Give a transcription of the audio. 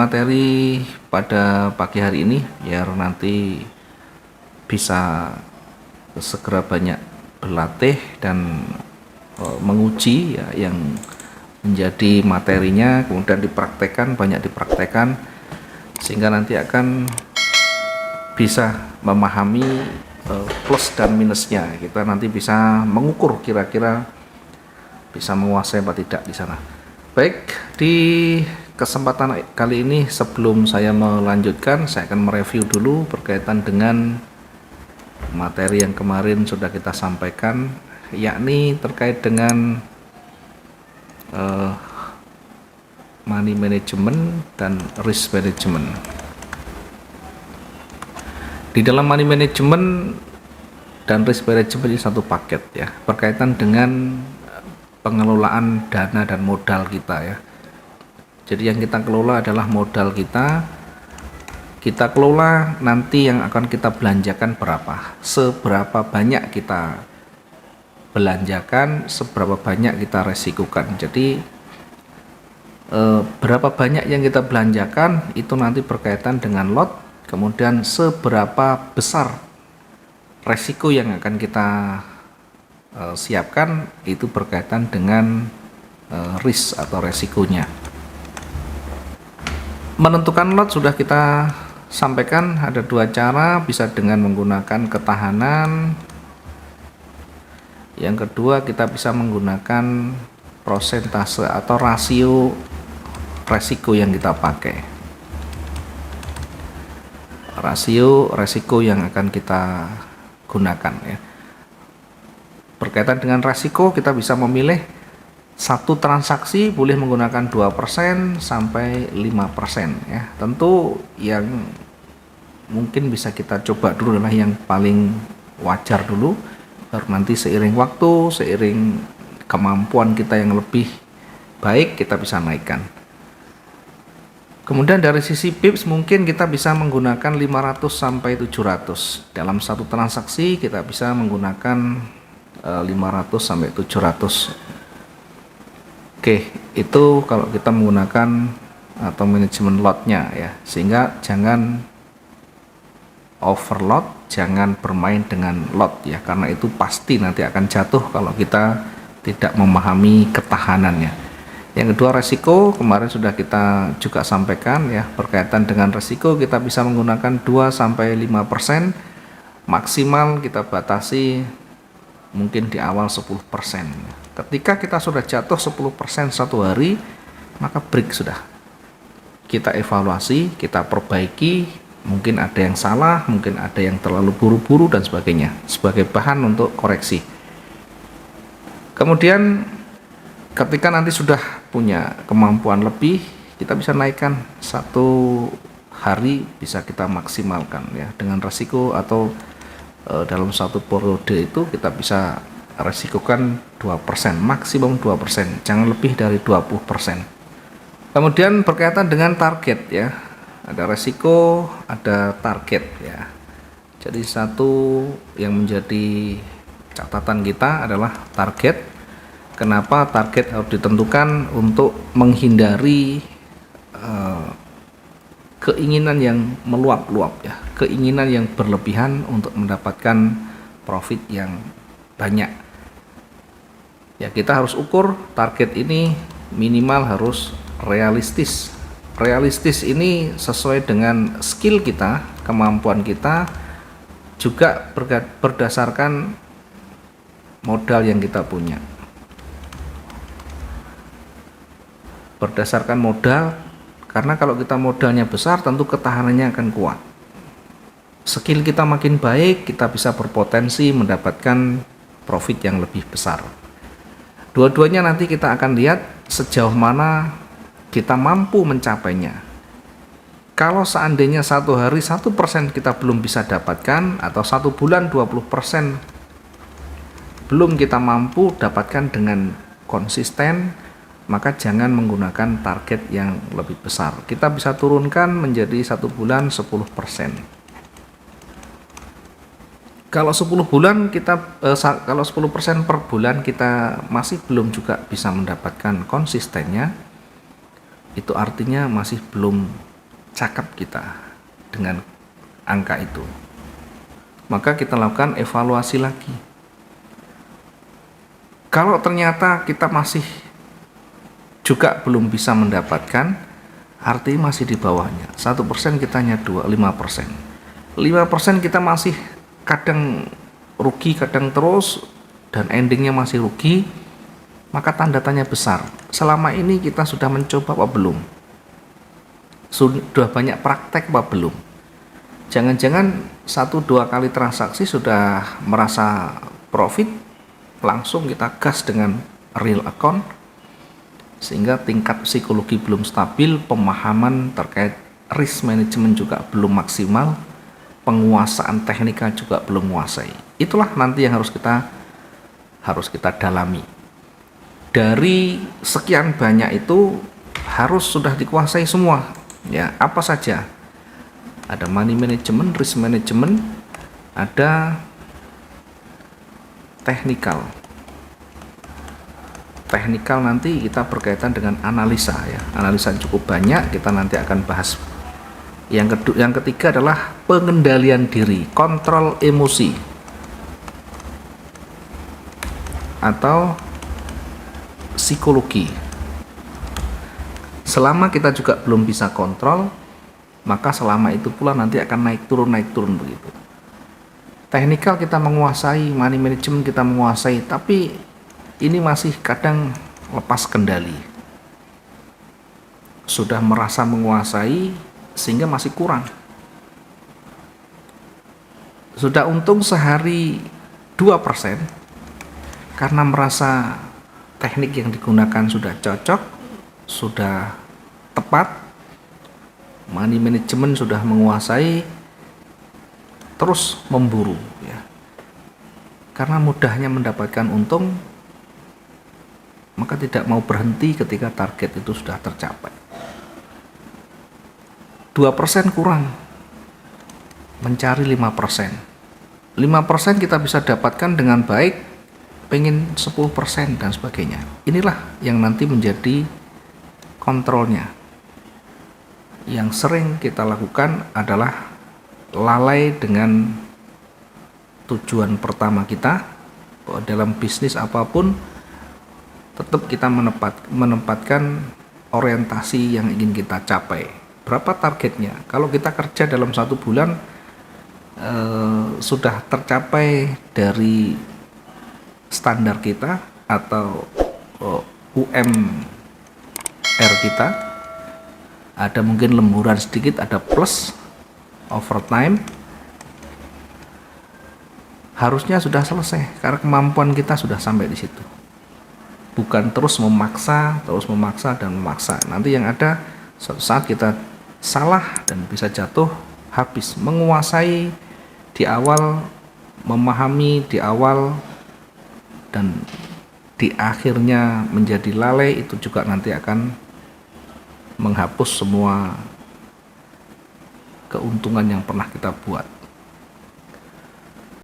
materi pada pagi hari ini biar nanti bisa segera banyak berlatih dan menguji ya yang menjadi materinya, kemudian dipraktekkan, banyak dipraktekkan, sehingga nanti akan bisa memahami plus dan minusnya. Kita nanti bisa mengukur kira-kira bisa menguasai apa tidak di sana. Baik, di kesempatan kali ini sebelum saya melanjutkan, saya akan mereview dulu berkaitan dengan materi yang kemarin sudah kita sampaikan, yakni terkait dengan money management dan risk management. Di dalam money management dan risk management ini satu paket ya, berkaitan dengan pengelolaan dana dan modal kita ya. Jadi yang kita kelola adalah modal kita kelola nanti yang akan kita belanjakan berapa, seberapa banyak kita belanjakan, seberapa banyak kita resikokan. Jadi berapa banyak yang kita belanjakan itu nanti berkaitan dengan lot, kemudian seberapa besar resiko yang akan kita siapkan itu berkaitan dengan risk atau resikonya. Menentukan lot sudah kita sampaikan, ada dua cara, bisa dengan menggunakan ketahanan. Yang kedua, kita bisa menggunakan prosentase atau rasio resiko yang kita pakai. Rasio resiko yang akan kita gunakan ya. Berkaitan dengan resiko, kita bisa memilih satu transaksi boleh menggunakan 2% sampai 5% ya. Tentu yang mungkin bisa kita coba dulu adalah yang paling wajar dulu, baru nanti seiring waktu, seiring kemampuan kita yang lebih baik, kita bisa naikkan. Kemudian dari sisi pips mungkin kita bisa menggunakan 500 sampai 700. Dalam satu transaksi kita bisa menggunakan 500 sampai 700. Oke, itu kalau kita menggunakan atau manajemen lotnya ya, sehingga jangan overload, jangan bermain dengan lot ya, karena itu pasti nanti akan jatuh kalau kita tidak memahami ketahanannya. Yang kedua, resiko kemarin sudah kita juga sampaikan ya, berkaitan dengan resiko kita bisa menggunakan 2 sampai 5%, maksimal kita batasi mungkin di awal 10%. Ketika kita sudah jatuh 10% satu hari, maka break sudah. Kita evaluasi, kita perbaiki, mungkin ada yang salah, mungkin ada yang terlalu buru-buru dan sebagainya, sebagai bahan untuk koreksi. Kemudian ketika nanti sudah punya kemampuan lebih, kita bisa naikkan satu hari, bisa kita maksimalkan ya dengan resiko, atau dalam satu periode itu kita bisa resikokan 2%, maksimum 2%, jangan lebih dari 20%. Kemudian berkaitan dengan target ya, ada resiko, ada target ya. Jadi satu yang menjadi catatan kita adalah target. Kenapa target harus ditentukan? Untuk menghindari keinginan yang meluap-luap ya, keinginan yang berlebihan untuk mendapatkan profit yang banyak. Ya, kita harus ukur target ini minimal harus realistis. Realistis ini sesuai dengan skill kita, kemampuan kita, juga berdasarkan modal yang kita punya. Berdasarkan modal, karena kalau kita modalnya besar tentu ketahanannya akan kuat. Skill kita makin baik, kita bisa berpotensi mendapatkan profit yang lebih besar. Dua-duanya nanti kita akan lihat sejauh mana kita mampu mencapainya. Kalau seandainya satu hari 1% kita belum bisa dapatkan, atau satu bulan 20% belum kita mampu dapatkan dengan konsisten, maka jangan menggunakan target yang lebih besar. Kita bisa turunkan menjadi satu bulan 10%. Kalau 10 bulan kita kalau 10% per bulan kita masih belum juga bisa mendapatkan konsistennya, itu artinya masih belum cakap kita dengan angka itu, maka kita lakukan evaluasi lagi. Kalau ternyata kita masih juga belum bisa mendapatkan, artinya masih di bawahnya. 1% kita hanya 5%. 5% kita masih kadang rugi, kadang terus, dan endingnya masih rugi, maka tanda tanya besar. Selama ini kita sudah mencoba apa belum? Sudah banyak praktek apa belum? Jangan-jangan 1-2 kali transaksi sudah merasa profit, langsung kita gas dengan real account, sehingga tingkat psikologi belum stabil, pemahaman terkait risk management juga belum maksimal, penguasaan teknikal juga belum menguasai. Itulah nanti yang harus kita dalami. Dari sekian banyak itu harus sudah dikuasai semua. Ya, apa saja? Ada money management, risk management, ada teknikal. Teknikal nanti kita berkaitan dengan analisa ya. Analisa cukup banyak, kita nanti akan bahas. Yang ketiga adalah pengendalian diri, kontrol emosi, atau psikologi. Selama kita juga belum bisa kontrol, maka selama itu pula nanti akan naik turun begitu. Teknikal kita menguasai, money management kita menguasai, tapi ini masih kadang lepas kendali. Sudah merasa menguasai sehingga masih kurang. Sudah untung sehari 2%, karena merasa teknik yang digunakan sudah cocok, sudah tepat, money management sudah menguasai, terus memburu ya. Karena mudahnya mendapatkan untung, maka tidak mau berhenti ketika target itu sudah tercapai. 2% kurang, mencari 5%. 5% kita bisa dapatkan dengan baik, pengen 10% dan sebagainya. Inilah yang nanti menjadi kontrolnya. Yang sering kita lakukan adalah lalai dengan tujuan pertama kita, bahwa dalam bisnis apapun tetap kita menempatkan orientasi yang ingin kita capai. Berapa targetnya? Kalau kita kerja dalam 1 bulan sudah tercapai dari standar kita atau UMR kita, ada mungkin lemburan sedikit, ada plus overtime, harusnya sudah selesai karena kemampuan kita sudah sampai di situ. Bukan terus memaksa dan memaksa. Nanti yang ada suatu saat kita salah dan bisa jatuh, habis. Menguasai di awal, memahami di awal, dan di akhirnya menjadi lalai, itu juga nanti akan menghapus semua keuntungan yang pernah kita buat.